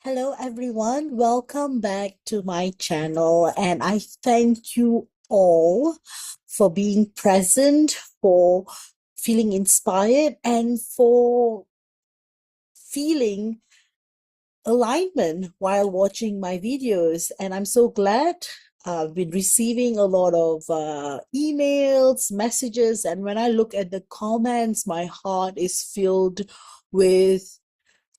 Hello, everyone. Welcome back to my channel. And I thank you all for being present, for feeling inspired, and for feeling alignment while watching my videos. And I'm so glad I've been receiving a lot of emails, messages. And when I look at the comments, my heart is filled with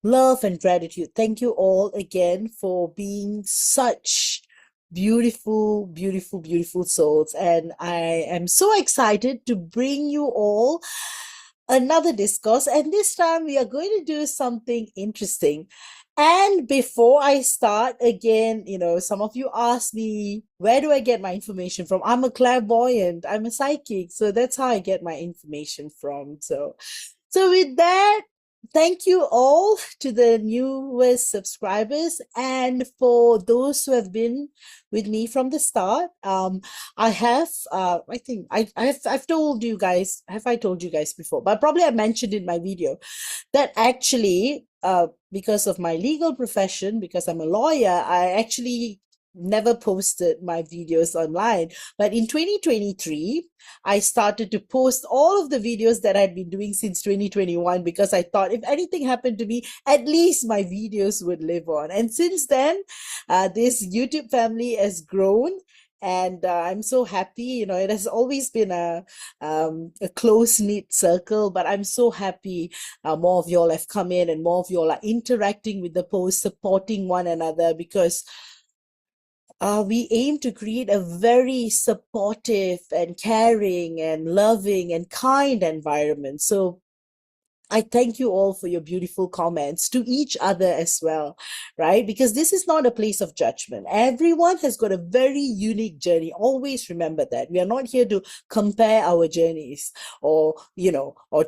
love and gratitude. Thank you all again for being such beautiful, beautiful, beautiful souls. And I am so excited to bring you all another discourse. And this time we are going to do something interesting. And before I start, again, some of you ask me, where do I get my information from? I'm a clairvoyant, I'm a psychic. So that's how I get my information from. So with that, thank you all to the newest subscribers and for those who have been with me from the start. I think I've told you guys, have I told you guys before? But probably I mentioned in my video that actually, because of my legal profession, because I'm a lawyer, I actually never posted my videos online. But in 2023, I started to post all of the videos that I'd been doing since 2021 because I thought if anything happened to me, at least my videos would live on. And since then, this YouTube family has grown. And I'm so happy. It has always been a close knit circle, but I'm so happy more of y'all have come in and more of y'all are interacting with the post, supporting one another because we aim to create a very supportive and caring and loving and kind environment. So I thank you all for your beautiful comments to each other as well, right? Because this is not a place of judgment. Everyone has got a very unique journey. Always remember that. We are not here to compare our journeys or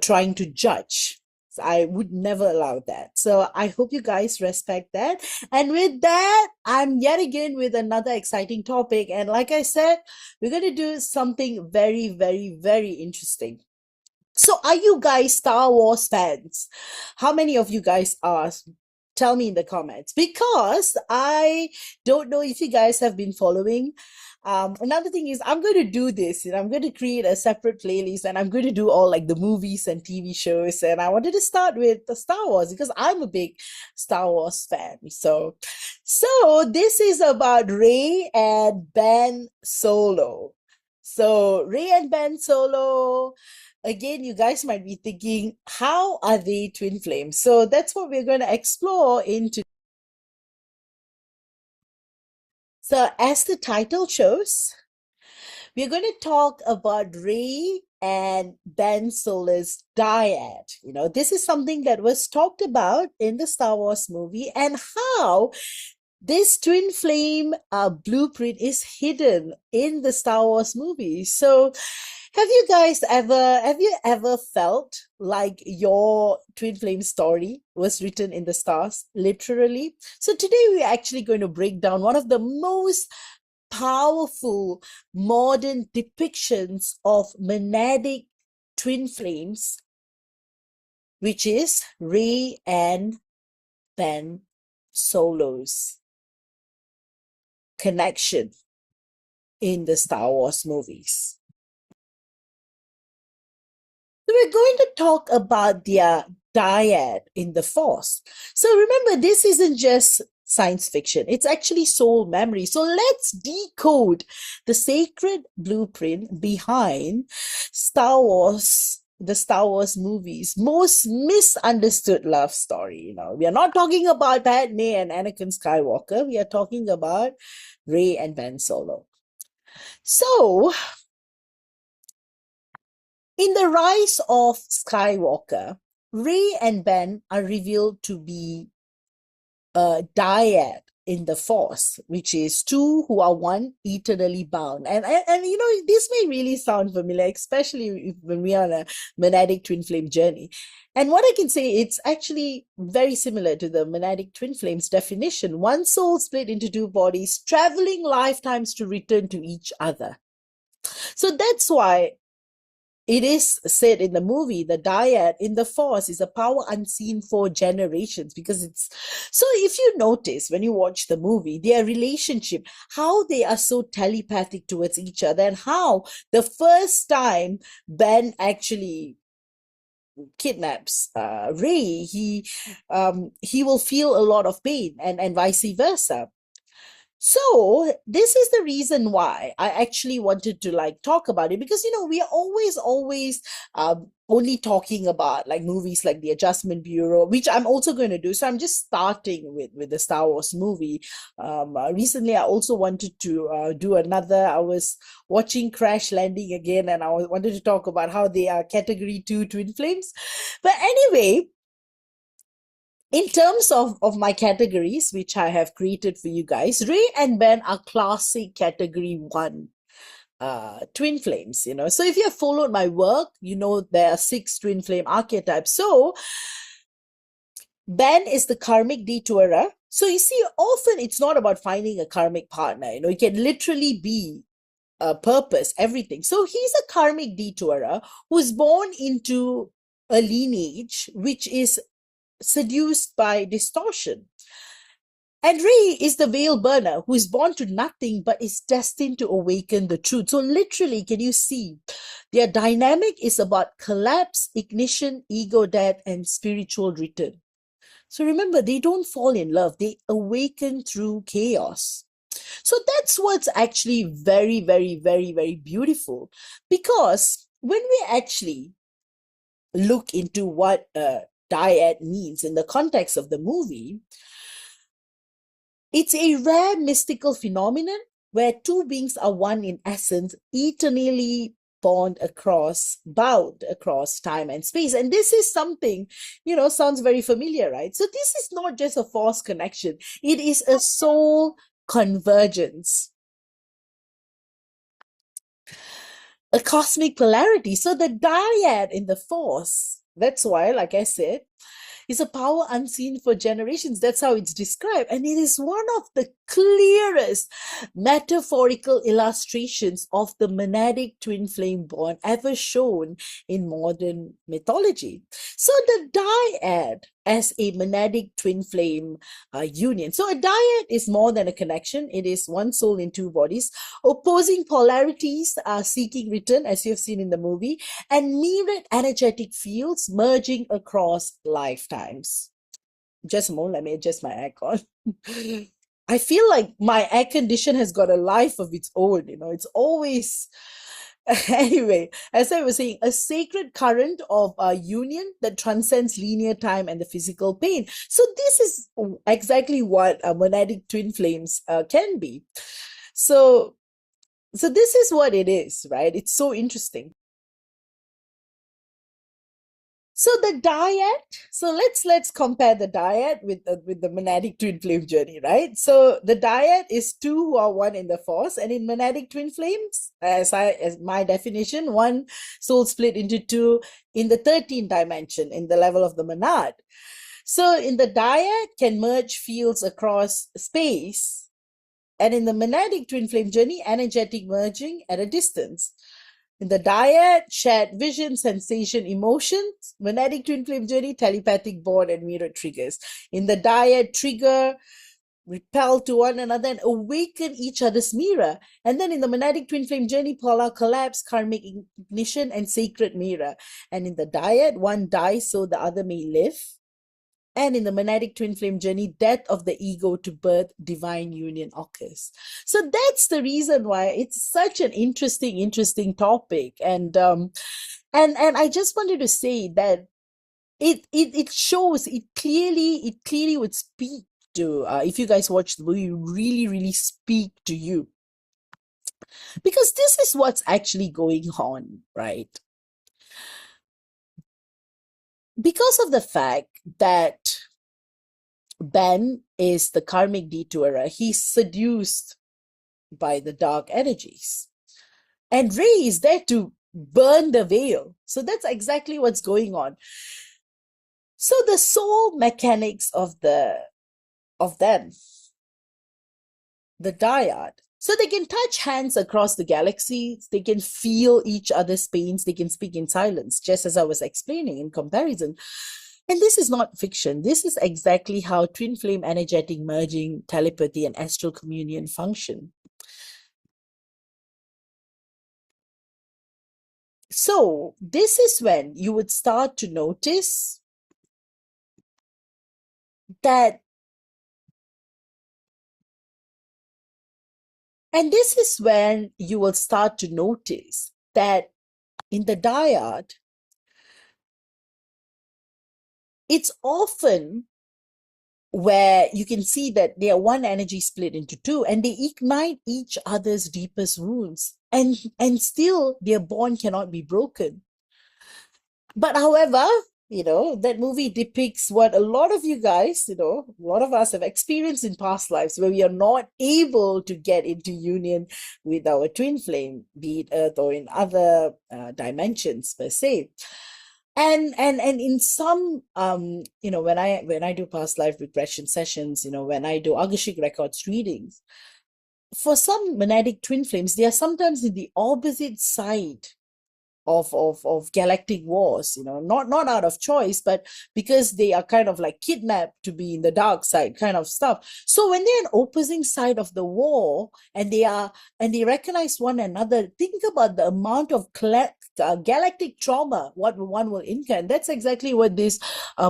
trying to judge. I would never allow that. So I hope you guys respect that. And with that, I'm yet again with another exciting topic. And like I said, we're going to do something very, very, very interesting. So are you guys Star Wars fans? How many of you guys are? Tell me in the comments because I don't know if you guys have been following. Another thing is I'm going to do this and I'm going to create a separate playlist and I'm going to do all like the movies and TV shows. And I wanted to start with the Star Wars because I'm a big Star Wars fan. So this is about Rey and Ben Solo. So Rey and Ben Solo, again, you guys might be thinking, how are they twin flames? So that's what we're going to explore into. So as the title shows, we're going to talk about Rey and Ben Solo's dyad. This is something that was talked about in the Star Wars movie and how this twin flame blueprint is hidden in the Star Wars movie. So have you ever felt like your twin flame story was written in the stars, literally? So today we're actually going to break down one of the most powerful modern depictions of monadic twin flames, which is Rey and Ben Solo's connection in the Star Wars movies. So we're going to talk about their dyad in the Force. So remember, this isn't just science fiction. It's actually soul memory. So let's decode the sacred blueprint behind the Star Wars movies' most misunderstood love story. We are not talking about Padme and Anakin Skywalker. We are talking about Rey and Ben Solo. So in the rise of Skywalker, Rey and Ben are revealed to be a dyad in the Force, which is two who are one eternally bound. And this may really sound familiar, especially when we are on a monadic twin flame journey. And what I can say, it's actually very similar to the monadic twin flames definition. One soul split into two bodies, traveling lifetimes to return to each other. So that's why it is said in the movie, the dyad in the Force is a power unseen for generations, because it's so. If you notice when you watch the movie, their relationship, how they are so telepathic towards each other, and how the first time Ben actually kidnaps Rey, he will feel a lot of pain, and vice versa. So this is the reason why I actually wanted to like talk about it, because we are always only talking about like movies like The Adjustment Bureau, which I'm also going to do. So I'm just starting with the Star Wars movie. Recently, I also wanted to do another. I was watching Crash Landing again, and wanted to talk about how they are Category 2 twin flames. But anyway, in terms of my categories, which I have created for you guys, Rey and Ben are classic Category 1 twin flames. So if you have followed my work, there are 6 twin flame archetypes. So Ben is the Karmic Detourer. So you see, often it's not about finding a karmic partner. It can literally be a purpose, everything. So he's a Karmic Detourer who's born into a lineage which is seduced by distortion. And Rey is the veil burner who is born to nothing but is destined to awaken the truth. So literally, can you see? Their dynamic is about collapse, ignition, ego death, and spiritual return. So remember, they don't fall in love. They awaken through chaos. So that's what's actually very, very, very, very beautiful. Because when we actually look into what dyad means in the context of the movie, it's a rare mystical phenomenon where two beings are one in essence, eternally bound across time and space. And this is something, sounds very familiar, right? So this is not just a Force connection. It is a soul convergence, a cosmic polarity. So the dyad in the Force, that's why, like I said, is a power unseen for generations. That's how it's described. And it is one of the clearest metaphorical illustrations of the monadic twin flame bond ever shown in modern mythology. So the dyad as a monadic twin flame union. So a dyad is more than a connection. It is one soul in two bodies. Opposing polarities are seeking return, as you've seen in the movie, and mirrored energetic fields merging across lifetimes. Just a moment, let me adjust my aircon. I feel like my air condition has got a life of its own. It's always anyway, as I was saying, a sacred current of union that transcends linear time and the physical pain. So this is exactly what monadic twin flames can be. So this is what it is, right? It's so interesting. So the dyad, so let's compare the dyad with the monadic twin flame journey, right? So the dyad is two who are one in the Force, and in monadic twin flames, as my definition, one soul split into two in the 13th dimension, in the level of the monad. So in the dyad can merge fields across space, and in the monadic twin flame journey, energetic merging at a distance. In the dyad, shared vision, sensation, emotions. Monadic twin flame journey, telepathic bond and mirror triggers. In the dyad, trigger, repel to one another and awaken each other's mirror. And then in the monadic twin flame journey, polar collapse, karmic ignition, and sacred mirror. And in the dyad, one dies so the other may live. And in the monadic twin flame journey, death of the ego to birth, divine union occurs. So that's the reason why it's such an interesting topic. And I just wanted to say that it shows, it clearly would speak to, if you guys watch the movie, really speak to you. Because this is what's actually going on, right? Because of the fact that Ben is the Karmic Detourer, he's seduced by the dark energies. And Rey is there to burn the veil. So that's exactly what's going on. So the soul mechanics of them, the dyad. So they can touch hands across the galaxies, they can feel each other's pains, they can speak in silence, just as I was explaining in comparison. And this is not fiction. This is exactly how twin flame energetic merging, telepathy, and astral communion function. So this is when you would start to notice that, and this is when you will start to notice that in the dyad, it's often where you can see that they are one energy split into two, and they ignite each other's deepest wounds, and still their bond cannot be broken. But however, that movie depicts what a lot of you guys, a lot of us have experienced in past lives, where we are not able to get into union with our twin flame, be it Earth or in other dimensions per se. And in some when I do past life regression sessions, when I do Akashic records readings, for some monadic twin flames, they are sometimes in the opposite side of galactic wars, not out of choice, but because they are kind of like kidnapped to be in the dark side kind of stuff. So when they're on opposing side of the war, and they recognize one another, think about the amount of galactic trauma what one will incur. And that's exactly what this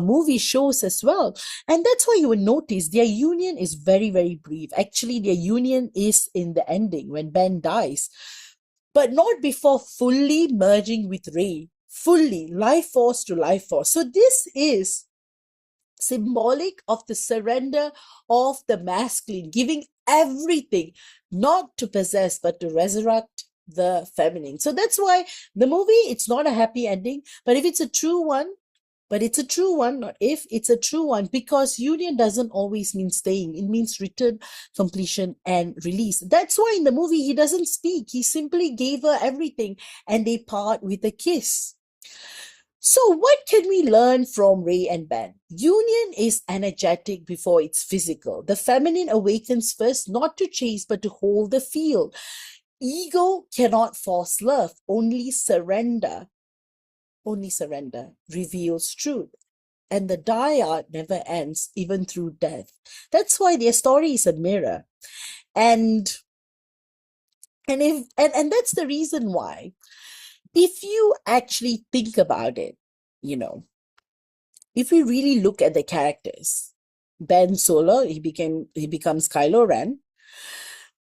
movie shows as well. And that's why you will notice their union is very, very brief. Actually, their union is in the ending when Ben dies, but not before fully merging with Rey, fully life force to life force. So this is symbolic of the surrender of the masculine, giving everything, not to possess, but to resurrect the feminine. So that's why the movie, it's not a happy ending, but if it's a true one, not if, it's a true one, because union doesn't always mean staying. It means return, completion, and release. That's why in the movie, he doesn't speak. He simply gave her everything, and they part with a kiss. So what can we learn from Rey and Ben? Union is energetic before it's physical. The feminine awakens first, not to chase, but to hold the field. Ego cannot force love, only surrender reveals truth. And the dyad never ends, even through death. That's why their story is a mirror. And that's the reason why, if you actually think about it, if we really look at the characters, Ben Solo, he becomes Kylo Ren.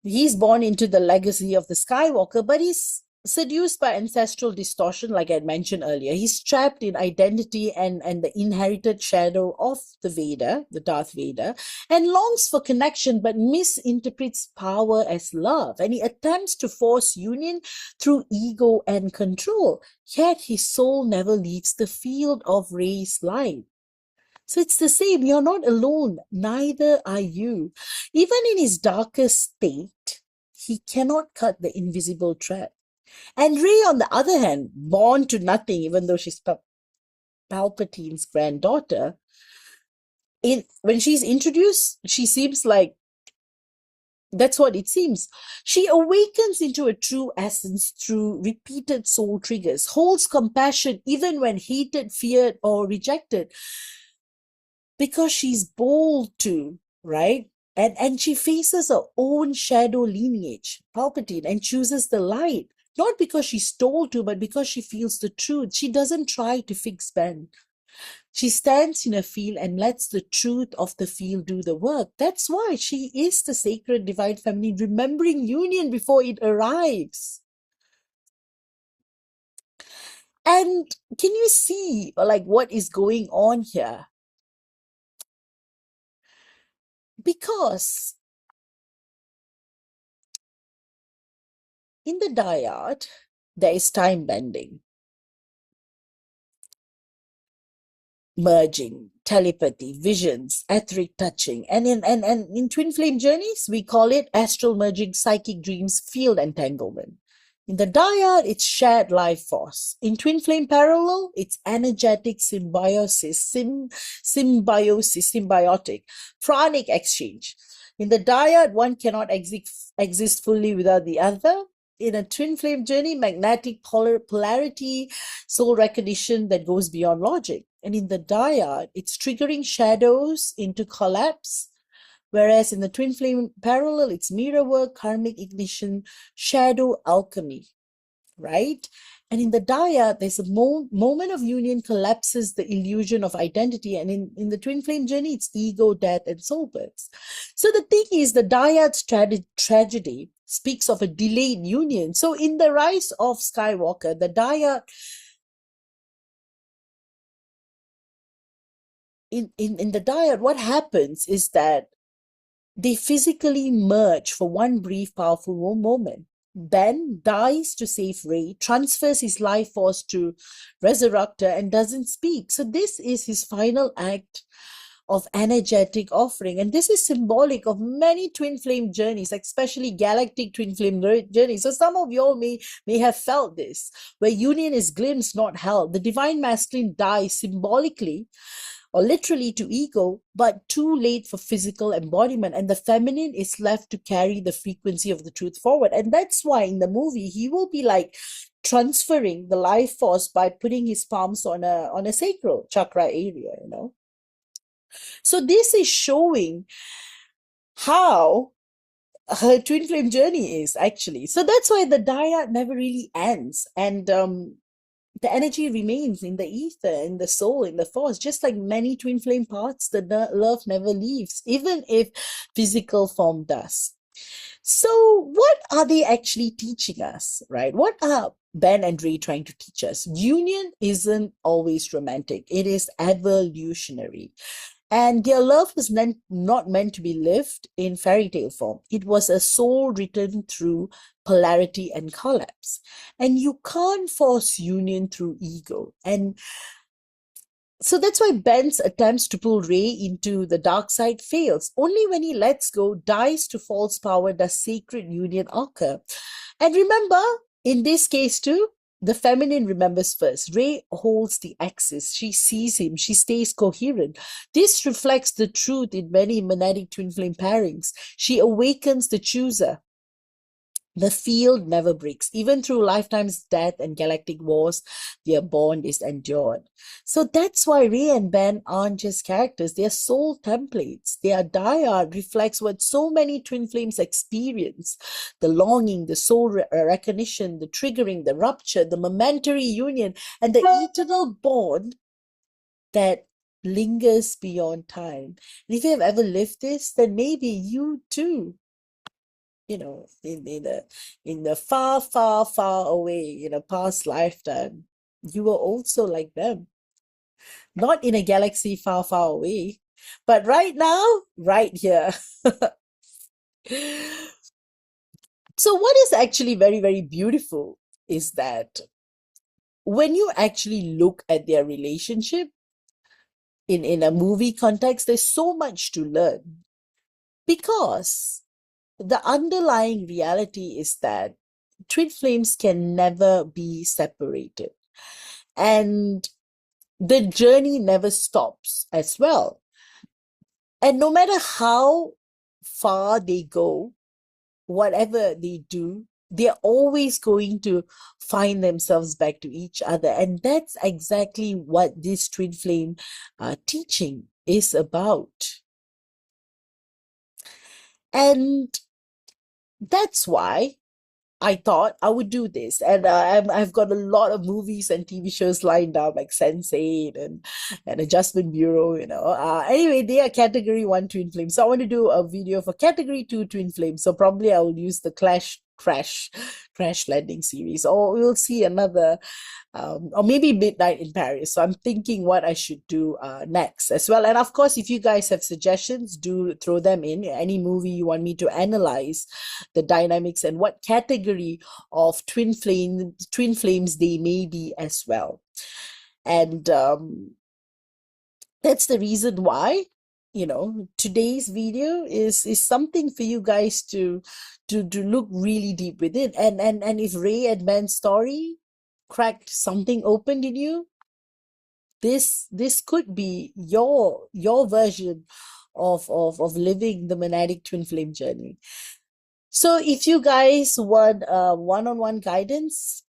He's born into the legacy of the Skywalker, but he's seduced by ancestral distortion, like I mentioned earlier. He's trapped in identity and the inherited shadow of the Darth Vader, and longs for connection, but misinterprets power as love. And he attempts to force union through ego and control, yet his soul never leaves the field of Rey's light. So it's the same. You're not alone. Neither are you. Even in his darkest state, he cannot cut the invisible thread. And Rey, on the other hand, born to nothing, even though she's Palpatine's granddaughter, when she's introduced, she seems like, that's what it seems. She awakens into a true essence through repeated soul triggers, holds compassion even when hated, feared, or rejected, because she's bold to, right? And she faces her own shadow lineage, Palpatine, and chooses the light. Not because she's told to, but because she feels the truth. She doesn't try to fix Ben. She stands in a field and lets the truth of the field do the work. That's why she is the sacred divine feminine, remembering union before it arrives. And can you see what is going on here? Because in the dyad, there is time bending, merging, telepathy, visions, etheric touching. And in twin flame journeys, we call it astral merging, psychic dreams, field entanglement. In the dyad, it's shared life force. In twin flame parallel, it's energetic symbiotic, pranic exchange. In the dyad, one cannot exist fully without the other. In a twin flame journey, magnetic polarity, soul recognition that goes beyond logic. And in the dyad, it's triggering shadows into collapse. Whereas in the twin flame parallel, it's mirror work, karmic ignition, shadow alchemy, right? And in the dyad, there's a moment of union collapses the illusion of identity. And in the twin flame journey, it's ego, death, and soul births. So the thing is, the dyad's tragedy speaks of a delayed union. So in the rise of Skywalker, the dyad, in the dyad, what happens is that they physically merge for one brief, powerful moment. Ben dies to save Rey, transfers his life force to resurrect her, and doesn't speak. So this is his final act of energetic offering. And this is symbolic of many twin flame journeys, especially galactic twin flame journeys. So some of y'all may have felt this, where union is glimpsed, not held. The divine masculine dies symbolically or literally to ego, but too late for physical embodiment. And the feminine is left to carry the frequency of the truth forward. And that's why in the movie, he will be like transferring the life force by putting his palms on a sacral chakra area, you know. So this is showing how her twin flame journey is actually. So that's why the dyad never really ends. And the energy remains in the ether, in the soul, in the force, just like many twin flame paths, the love never leaves, even if physical form does. So what are they actually teaching us, right? What are Ben and Rey trying to teach us? Union isn't always romantic. It is evolutionary. And their love was not meant to be lived in fairy tale form. It was a soul written through polarity and collapse. And you can't force union through ego. And so that's why Ben's attempts to pull Rey into the dark side fails. Only when he lets go, dies to false power, does sacred union occur. And remember, in this case too, the feminine remembers first. Rey holds the axis. She sees him. She stays coherent. This reflects the truth in many monadic twin flame pairings. She awakens the chooser. The field never breaks. Even through lifetimes, death, and galactic wars, their bond is endured. So that's why Rey and Ben aren't just characters. They are soul templates. Their dyad reflects what so many twin flames experience. The longing, the soul recognition, the triggering, the rupture, the momentary union, and the eternal bond that lingers beyond time. And if you have ever lived this, then maybe you too, you know, in the far, far, far away, in a past lifetime, you were also like them. Not in a galaxy far, far away, but right now, right here. So what is actually very, very beautiful is that when you actually look at their relationship in a movie context, there's so much to learn, because the underlying reality is that twin flames can never be separated. And the journey never stops as well. And no matter how far they go, whatever they do, they're always going to find themselves back to each other. And that's exactly what this twin flame teaching is about. And that's why I thought I would do this. And I've got a lot of movies and TV shows lined up, like Sense8 and Adjustment Bureau, you know. Anyway, they are category 1 twin flames. So I want to do a video for category 2 twin flames. So probably I will use the Crash Landing series, or we'll see another, or maybe Midnight in Paris. So I'm thinking what I should do next as well. And of course, if you guys have suggestions, do throw them in. Any movie you want me to analyze the dynamics and what category of twin flames they may be as well. And that's the reason why, you know, today's video is something for you guys to look really deep within. And if Rey and Ben's story cracked something open in you, this could be your version of living the Monadic Twin Flame journey. So if you guys want one-on-one guidance,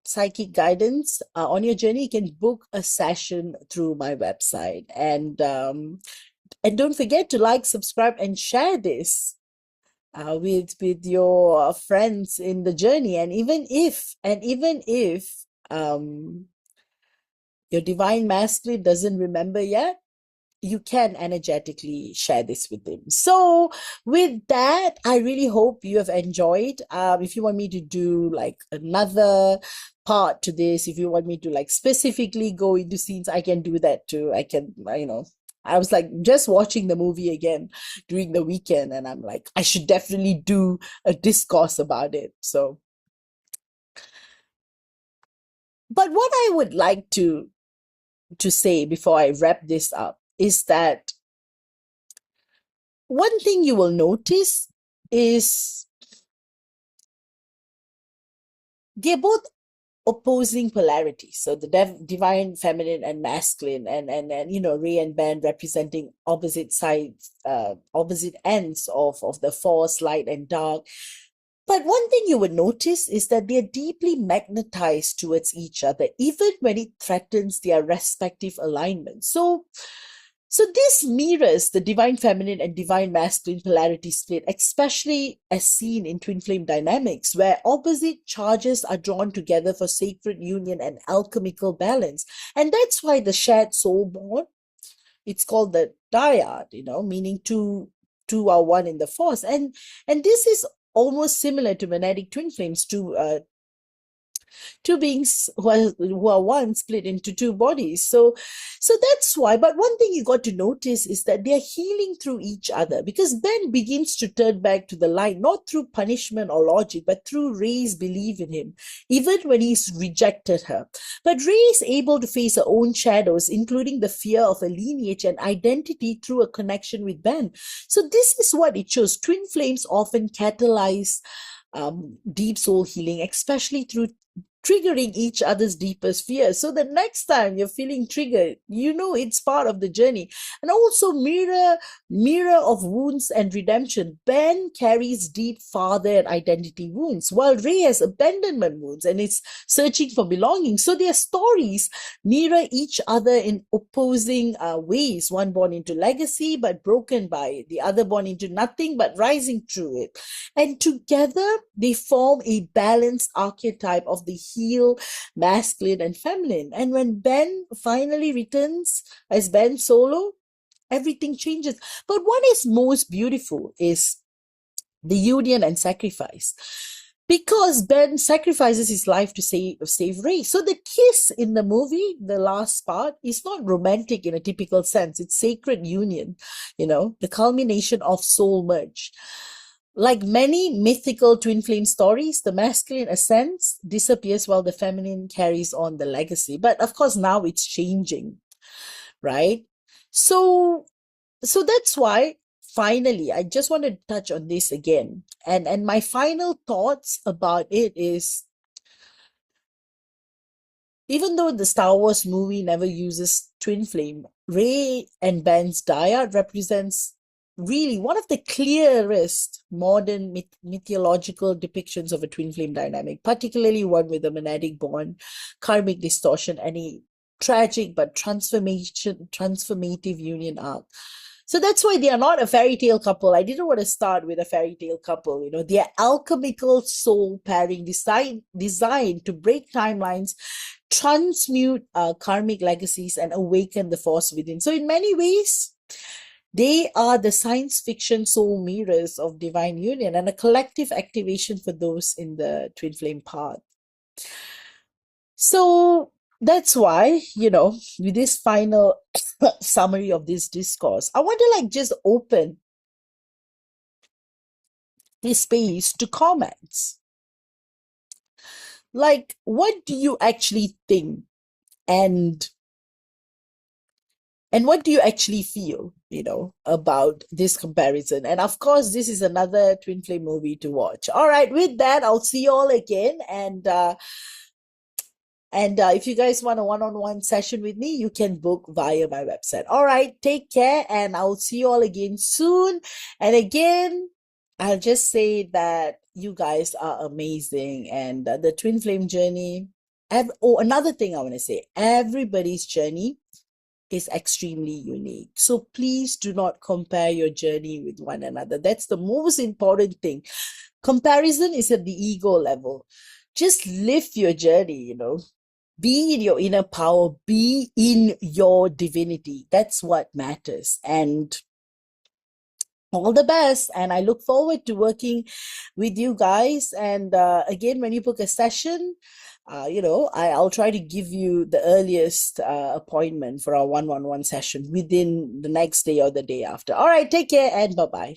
psychic guidance on your journey, you can book a session through my website. And don't forget to like, subscribe, and share this with your friends in the journey. And even if your divine masculine doesn't remember yet, you can energetically share this with them. So with that, I really hope you have enjoyed. If you want me to do like another part to this, if you want me to like specifically go into scenes, I can do that too. I can, I was like just watching the movie again during the weekend, and I'm like, I should definitely do a discourse about it. So, but what I would like to say before I wrap this up is that one thing you will notice is they're both opposing polarities. So the divine feminine and masculine, and Rey and Ben representing opposite sides, opposite ends of the force, light and dark. But one thing you would notice is that they're deeply magnetized towards each other, even when it threatens their respective alignments. So this mirrors the divine feminine and divine masculine polarity split, especially as seen in twin flame dynamics, where opposite charges are drawn together for sacred union and alchemical balance. And that's why the shared soul bond, it's called the Dyad, meaning two are one in the force. And this is almost similar to Monadic Twin Flames, two beings who are one split into two bodies. So that's why. But one thing you got to notice is that they're healing through each other, because Ben begins to turn back to the light, not through punishment or logic, but through Rey's belief in him, even when he's rejected her. But Rey is able to face her own shadows, including the fear of a lineage and identity, through a connection with Ben. So this is what it shows. Twin flames often catalyze deep soul healing, especially through triggering each other's deepest fears. So the next time you're feeling triggered, it's part of the journey. And also mirror of wounds and redemption. Ben carries deep father and identity wounds, while Rey has abandonment wounds and is searching for belonging. So their stories mirror each other in opposing ways. One born into legacy but broken by it, the other born into nothing but rising through it. And together they form a balanced archetype of the heal, masculine and feminine. And when Ben finally returns as Ben Solo, everything changes. But what is most beautiful is the union and sacrifice, because Ben sacrifices his life to save Rey. So the kiss in the movie, the last part, is not romantic in a typical sense. It's sacred union, the culmination of soul merge. Like many mythical twin flame stories, the masculine ascends, disappears, while the feminine carries on the legacy. But of course, now it's changing, right? So that's why, finally, I just want to touch on this again. And my final thoughts about it is, even though the Star Wars movie never uses twin flame, Rey and Ben's Dyad represents really one of the clearest modern mythological depictions of a twin flame dynamic, particularly one with a monadic bond, karmic distortion, and a tragic but transformative union arc. So that's why they are not a fairy tale couple. I didn't want to start with a fairy tale couple. They are alchemical soul pairing designed to break timelines, transmute karmic legacies, and awaken the force within. So in many ways, they are the science fiction soul mirrors of divine union and a collective activation for those in the twin flame path. So that's why, with this final summary of this discourse, I want to just open this space to comments. Like, what do you actually think? And what do you actually feel, about this comparison? And of course, this is another twin flame movie to watch. All right, with that, I'll see you all again. And And if you guys want a one-on-one session with me, you can book via my website. All right, take care, and I'll see you all again soon. And again, I'll just say that you guys are amazing, and the twin flame journey. Another thing I want to say: everybody's journey is extremely unique. So please do not compare your journey with one another. That's the most important thing. Comparison is at the ego level. Just live your journey, be in your inner power, be in your divinity. That's what matters. And all the best. And I look forward to working with you guys. And again, when you book a session, I'll try to give you the earliest appointment for our one-on-one session within the next day or the day after. All right, take care and bye-bye.